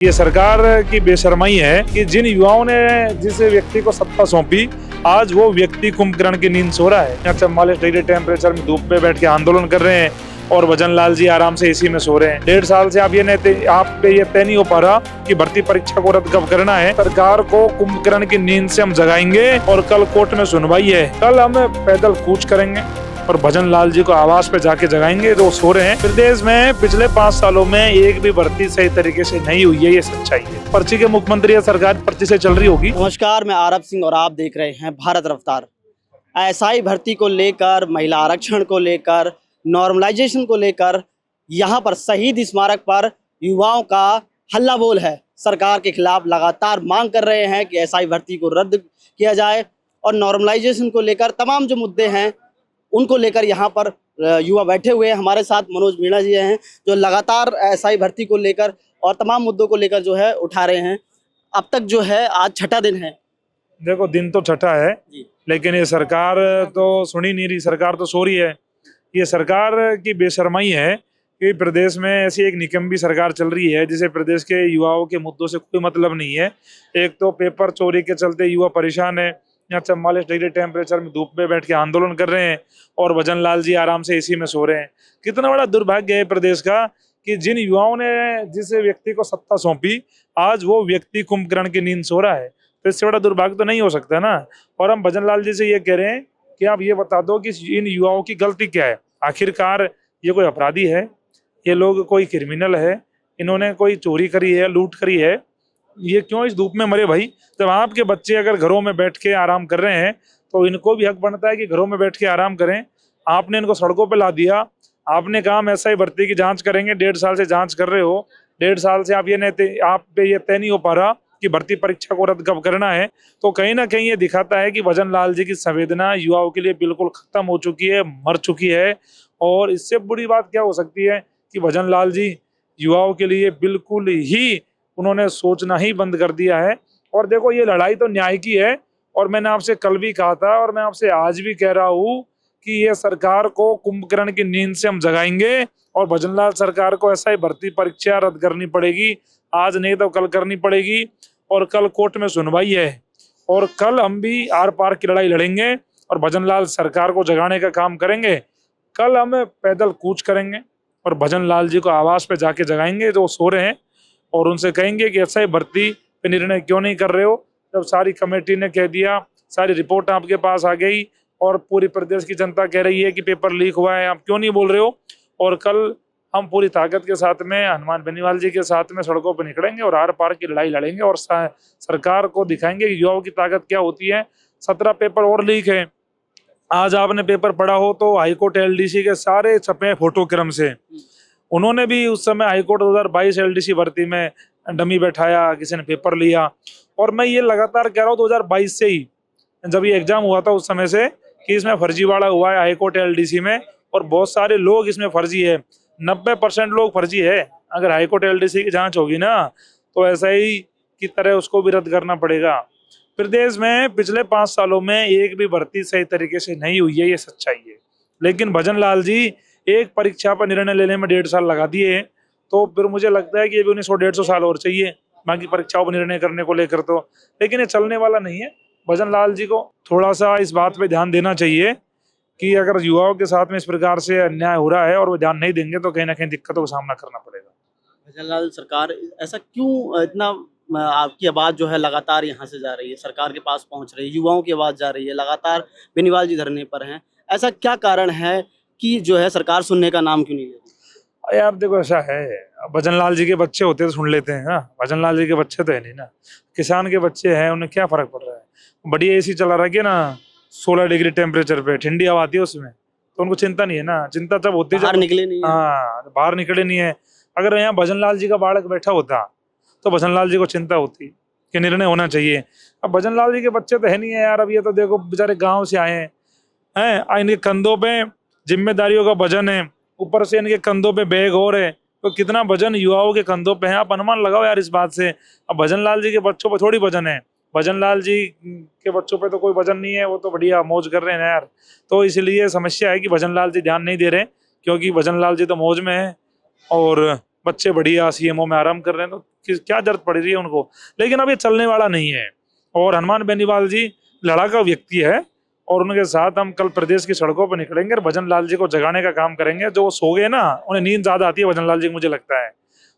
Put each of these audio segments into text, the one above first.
ये सरकार की बेशर्माई है कि जिन युवाओं ने जिस व्यक्ति को सत्ता सौंपी, आज वो व्यक्ति कुंभकर्ण की नींद सो रहा है। 44 डिग्री टेम्परेचर में धूप में बैठ के आंदोलन कर रहे हैं और भजन लाल जी आराम से एसी में सो रहे हैं। 1.5 साल से आप पे ये तय नहीं हो पा रहा कि भर्ती परीक्षा को रद्द कब करना है। सरकार को कुंभकर्ण की नींद से हम जगाएंगे और कल कोर्ट में सुनवाई है। कल हम पैदल कूच करेंगे और भजन लाल जी को आवास पे जाके जगाएंगे। जो सो रहे हैं प्रदेश में पिछले 5 सालों में एक भी भर्ती सही तरीके से नहीं हुई है, ये सच्चाई है। पर्ची के मुख्यमंत्री या सरकार पर्ची से चल रही होगी। नमस्कार, मैं आरब सिंह और आप देख रहे हैं भारत रफ्तार। एसआई भर्ती को लेकर, महिला आरक्षण को लेकर, नॉर्मलाइजेशन को लेकर यहाँ पर शहीद स्मारक पर युवाओं का हल्ला बोल है। सरकार के खिलाफ लगातार मांग कर रहे हैं कि एसआई भर्ती को रद्द किया जाए और नॉर्मलाइजेशन को लेकर तमाम जो मुद्दे हैं उनको लेकर यहाँ पर युवा बैठे हुए हैं। हमारे साथ मनोज मीणा जी हैं जो लगातार एसआई भर्ती को लेकर और तमाम मुद्दों को लेकर जो है उठा रहे हैं। अब तक जो है आज छठा दिन है। देखो, दिन तो छठा है लेकिन ये सरकार तो सुनी नहीं रही। सरकार तो सो रही है। ये सरकार की बेशर्माई है कि प्रदेश में ऐसी एक निकम्मी सरकार चल रही है जिसे प्रदेश के युवाओं के मुद्दों से कोई मतलब नहीं है। एक तो पेपर चोरी के चलते युवा परेशान है। यहाँ 44 डिग्री टेम्परेचर में धूप में बैठ के आंदोलन कर रहे हैं और भजन लाल जी आराम से एसी में सो रहे हैं। कितना बड़ा दुर्भाग्य है प्रदेश का कि जिन युवाओं ने जिस व्यक्ति को सत्ता सौंपी, आज वो व्यक्ति कुंभकर्ण की नींद सो रहा है। तो इससे बड़ा दुर्भाग्य तो नहीं हो सकता ना। और हम भजन लाल जी से ये कह रहे हैं कि आप ये बता दो कि इन युवाओं की गलती क्या है। आखिरकार ये कोई अपराधी है, ये लोग कोई क्रिमिनल है, इन्होंने कोई चोरी करी है, लूट करी है, ये क्यों इस धूप में मरे भाई? जब आपके बच्चे अगर घरों में बैठ के आराम कर रहे हैं तो इनको भी हक बनता है कि घरों में बैठ के आराम करें। आपने इनको सड़कों पे ला दिया। आपने कहा हम एसआई भर्ती की जांच करेंगे। 1.5 साल से जांच कर रहे हो। 1.5 साल से आप पे ये तय नहीं हो पा रहा कि भर्ती परीक्षा को रद्द कब करना है। तो कहीं ना कहीं ये दिखाता है कि भजन लाल जी की संवेदना युवाओं के लिए बिल्कुल खत्म हो चुकी है, मर चुकी है। और इससे बुरी बात क्या हो सकती है कि भजन लाल जी युवाओं के लिए बिल्कुल ही उन्होंने सोचना ही बंद कर दिया है। और देखो, ये लड़ाई तो न्याय की है और मैंने आपसे कल भी कहा था और मैं आपसे आज भी कह रहा हूँ कि ये सरकार को कुंभकर्ण की नींद से हम जगाएंगे और भजन लाल सरकार को ऐसा ही भर्ती परीक्षा रद्द करनी पड़ेगी। आज नहीं तो कल करनी पड़ेगी और कल कोर्ट में सुनवाई है और कल हम भी आर पार की लड़ाई लड़ेंगे और भजन लाल सरकार को जगाने का काम करेंगे। कल हम पैदल कूच करेंगे और भजन लाल जी को आवास पे जाके जगाएंगे जो सो रहे हैं और उनसे कहेंगे कि ऐसा ही भर्ती पे निर्णय क्यों नहीं कर रहे हो। जब सारी कमेटी ने कह दिया, सारी रिपोर्ट आपके पास आ गई और पूरी प्रदेश की जनता कह रही है कि पेपर लीक हुआ है, आप क्यों नहीं बोल रहे हो? और कल हम पूरी ताकत के साथ में हनुमान बेनीवाल जी के साथ में सड़कों पर निकलेंगे और आर पार की लड़ाई लड़ेंगे और सरकार को दिखाएंगे कि युवाओं की ताकत क्या होती है। 17 पेपर और लीक है। आज आपने पेपर पढ़ा हो तो हाईकोर्ट एलडीसी के सारे छपे फोटो क्रम से। उन्होंने भी उस समय हाईकोर्ट 2022 एलडीसी भर्ती में डमी बैठाया, किसी ने पेपर लिया। और मैं ये लगातार कह रहा हूँ 2022 से ही, जब ये एग्जाम हुआ था उस समय से, कि इसमें फर्जीवाड़ा हुआ है हाईकोर्ट एलडीसी में और बहुत सारे लोग इसमें फर्जी है। 90% लोग फर्जी है। अगर हाईकोर्ट एलडीसी की जांच होगी ना तो ऐसा ही की तरह उसको भी रद्द करना पड़ेगा। प्रदेश में पिछले 5 सालों में एक भी भर्ती सही तरीके से नहीं हुई है, ये सच्चाई है। लेकिन भजन लाल जी एक परीक्षा पर निर्णय लेने में 1.5 साल लगा दिए, तो फिर मुझे लगता है कि ये भी 150 साल और चाहिए बाकी परीक्षाओं पर निर्णय करने को लेकर। तो लेकिन ये चलने वाला नहीं है। भजन लाल जी को थोड़ा सा इस बात पे ध्यान देना चाहिए कि अगर युवाओं के साथ में इस प्रकार से अन्याय हो रहा है और वो ध्यान नहीं देंगे तो कहीं ना कहीं दिक्कतों का सामना करना पड़ेगा। भजन लाल सरकार ऐसा क्यों इतना, आपकी आवाज़ जो है लगातार यहाँ से जा रही है, सरकार के पास पहुँच रही है, युवाओं की आवाज़ जा रही है, लगातार बेनीवाल जी धरने पर हैं। ऐसा क्या कारण है कि जो है सरकार सुनने का नाम क्यों नहीं ले रही? यार देखो, ऐसा है, भजन लाल जी के बच्चे होते तो सुन लेते हैं। हाँ, भजन लाल जी के बच्चे तो है नहीं ना। किसान के बच्चे हैं, उन्हें क्या फर्क पड़ रहा है? बढ़िया एसी चला रहा है ना 16 डिग्री टेम्परेचर पे, ठंडी हवा आती है उसमें, तो उनको चिंता नहीं है ना। चिंता तब होती है बाहर निकले नहीं है। हाँ, बाहर निकले नहीं है। अगर यहाँ भजन लाल जी का बालक बैठा होता तो भजन लाल जी को चिंता होती कि निर्णय होना चाहिए। अब भजन लाल जी के बच्चे तो है नहीं है यार। अब ये तो देखो बेचारे गाँव से आए हैं, इनके कंधों पे जिम्मेदारियों का वजन है, ऊपर से इनके कंधों पे बैग और है, तो कितना वजन युवाओं के कंधों पे है, आप अनुमान लगाओ यार इस बात से। अब भजन लाल जी के बच्चों पे थोड़ी वजन है। भजन लाल जी के बच्चों पे तो कोई वजन नहीं है, वो तो बढ़िया मौज कर रहे हैं यार। तो इसलिए समस्या है कि भजन लाल जी ध्यान नहीं दे रहे, क्योंकि भजन लाल जी तो मौज में है और बच्चे बढ़िया सीएमओ में आराम कर रहे हैं, तो क्या जरूरत पड़ रही है उनको। लेकिन अब ये चलने वाला नहीं है। और हनुमान बेनीवाल जी लड़ाका व्यक्ति है, और उनके साथ हम कल प्रदेश की सड़कों पर निकलेंगे और भजन लाल जी को जगाने का काम करेंगे। जो सो गए ना, उन्हें नींद ज्यादा आती है भजन लाल जी को, मुझे लगता है।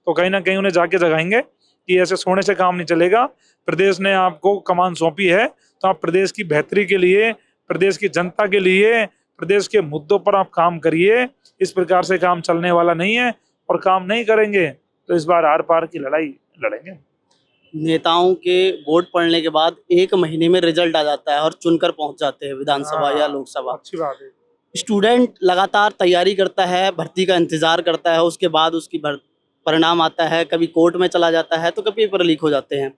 तो कहीं ना कहीं उन्हें जाके जगाएंगे कि ऐसे सोने से काम नहीं चलेगा। प्रदेश ने आपको कमान सौंपी है, तो आप प्रदेश की बेहतरी के लिए, प्रदेश की जनता के लिए, प्रदेश के मुद्दों पर आप काम करिए। इस प्रकार से काम चलने वाला नहीं है, और काम नहीं करेंगे तो इस बार आर पार की लड़ाई लड़ेंगे। नेताओं के वोट पड़ने के बाद 1 महीने में रिजल्ट आ जाता है और चुनकर पहुंच जाते हैं विधानसभा या लोकसभा। अच्छी बात है। स्टूडेंट लगातार तैयारी करता है, भर्ती का इंतजार करता है, उसके बाद उसकी परिणाम आता है, कभी कोर्ट में चला जाता है तो कभी पेपर लीक हो जाते हैं।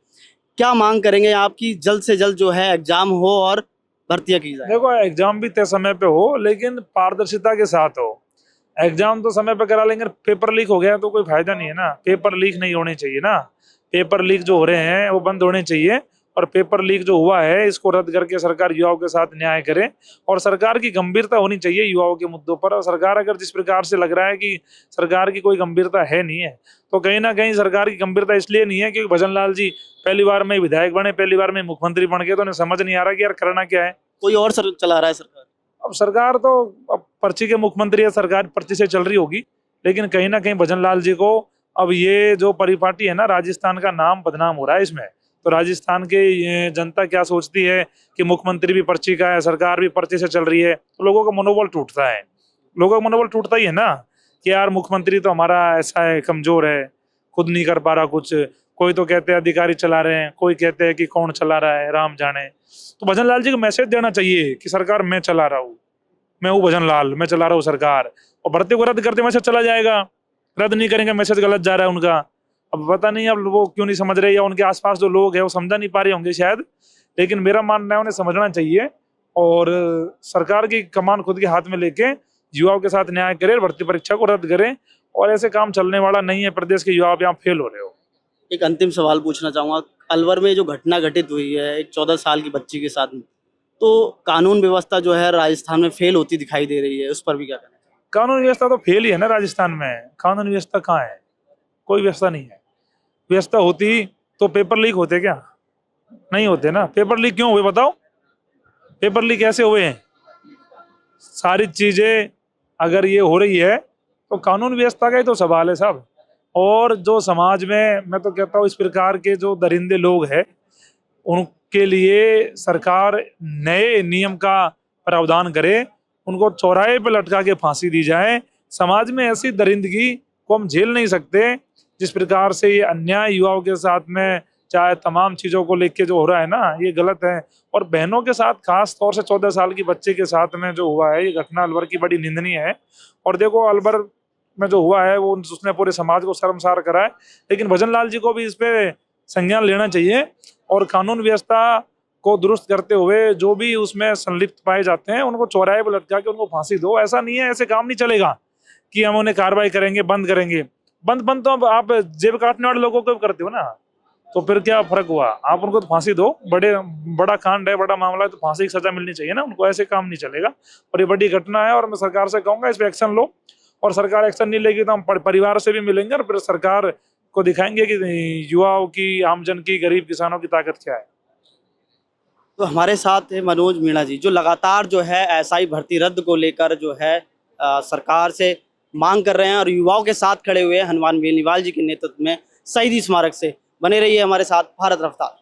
क्या मांग करेंगे आपकी जल्द से जल्द जो है एग्जाम हो और भर्तियां की जाए? देखो, एग्जाम भी तय समय पे हो, लेकिन पारदर्शिता के साथ हो। एग्जाम तो समय पे करा लेंगे, पेपर लीक हो गया तो कोई फायदा नहीं है ना। पेपर लीक नहीं होने चाहिए ना। पेपर लीक जो हो रहे हैं वो बंद होने चाहिए, और पेपर लीक जो हुआ है इसको रद्द करके सरकार युवाओं के साथ न्याय करे। और सरकार की गंभीरता होनी चाहिए युवाओं के मुद्दों पर। और सरकार अगर जिस प्रकार से लग रहा है कि सरकार की कोई गंभीरता है नहीं है, तो कहीं ना कहीं सरकार की गंभीरता इसलिए नहीं है क्योंकि भजन लाल जी पहली बार में विधायक बने, पहली बार में मुख्यमंत्री बन गए, तो उन्हें समझ नहीं आ रहा कि यार करना क्या है। कोई और चला रहा है सरकार। अब सरकार तो, अब पर्ची के मुख्यमंत्री है, सरकार पर्ची से चल रही होगी। लेकिन कहीं ना कहीं भजन लाल जी को अब ये जो परिपाटी है ना, राजस्थान का नाम बदनाम हो रहा है इसमें। तो राजस्थान के ये जनता क्या सोचती है कि मुख्यमंत्री भी पर्ची का है, सरकार भी पर्ची से चल रही है, तो लोगों का मनोबल टूटता है। लोगों का मनोबल टूटता ही है ना कि यार मुख्यमंत्री तो हमारा ऐसा है, कमजोर है, खुद नहीं कर पा रहा कुछ। कोई तो कहते हैं अधिकारी चला रहे हैं, कोई कहते हैं कि कौन चला रहा है, राम जाने। तो भजन लाल जी को मैसेज देना चाहिए कि सरकार मैं चला रहा हूँ, मैं हूँ भजन लाल, मैं चला रहा हूँ सरकार। और भर्ती को रद्द करते मैसेज चला जाएगा। रद्द नहीं करेंगे, मैसेज गलत जा रहा है उनका। अब पता नहीं अब वो क्यों नहीं समझ रहे, या उनके आसपास जो लोग हैं वो समझा नहीं पा रहे होंगे शायद। लेकिन मेरा मानना है उन्हें समझना चाहिए, और सरकार की कमान खुद के हाथ में लेके युवाओं के साथ न्याय करें, भर्ती परीक्षा को रद्द करें। और ऐसे काम चलने वाला नहीं है। प्रदेश के युवा यहाँ फेल हो रहे हो। एक अंतिम सवाल पूछना चाहूंगा, अलवर में जो घटना घटित हुई है एक 14 साल की बच्ची के साथ में, तो कानून व्यवस्था जो है राजस्थान में फेल होती दिखाई दे रही है, उस पर भी क्या कहना है? कानून व्यवस्था तो फेल ही है ना राजस्थान में। कानून व्यवस्था कहाँ है? कोई व्यवस्था नहीं है। व्यवस्था होती तो पेपर लीक होते क्या? नहीं होते ना। पेपर लीक क्यों हुए बताओ? पेपर लीक कैसे हुए हैं? सारी चीजें अगर ये हो रही है तो कानून व्यवस्था का ही तो सवाल है साहब। और जो समाज में, मैं तो कहता हूँ इस प्रकार के जो दरिंदे लोग हैं, उनके लिए सरकार नए नियम का प्रावधान करे, उनको चौराहे पे लटका के फांसी दी जाए। समाज में ऐसी दरिंदगी को हम झेल नहीं सकते। जिस प्रकार से ये अन्याय युवाओं के साथ में, चाहे तमाम चीज़ों को लेके जो हो रहा है ना, ये गलत है। और बहनों के साथ, खास तौर से 14 साल की बच्चे के साथ में जो हुआ है, ये घटना अलवर की बड़ी निंदनीय है। और देखो अलवर में जो हुआ है वो उसने पूरे समाज को शर्मसार करा है। लेकिन भजन लाल जी को भी इस पे संज्ञान लेना चाहिए, और कानून व्यवस्था को दुरुस्त करते हुए जो भी उसमें संलिप्त पाए जाते हैं उनको चौराहे पर लटका के उनको फांसी दो। ऐसा नहीं है, ऐसे काम नहीं चलेगा कि हम उन्हें कार्रवाई करेंगे, बंद करेंगे। बंद तो अब आप जेब काटने वाले लोगों को करते हो ना, तो फिर क्या फर्क हुआ? आप उनको तो फांसी दो। बड़ा कांड है, बड़ा मामला है, तो फांसी की सजा मिलनी चाहिए ना उनको। ऐसे काम नहीं चलेगा। और ये बड़ी घटना है, और मैं सरकार से कहूंगा इस पे एक्शन लो। और सरकार एक्शन नहीं लेगी तो हम परिवार से भी मिलेंगे, और फिर सरकार को दिखाएंगे कि युवाओं की, आमजन की, गरीब किसानों की ताकत क्या है। तो हमारे साथ है मनोज मीणा जी, जो लगातार जो है एसआई भर्ती रद्द को लेकर जो है सरकार से मांग कर रहे हैं और युवाओं के साथ खड़े हुए हैं हनुमान बेनीवाल जी के नेतृत्व में शहीदी स्मारक से। बने रहिए हमारे साथ। भारत रफ्तार।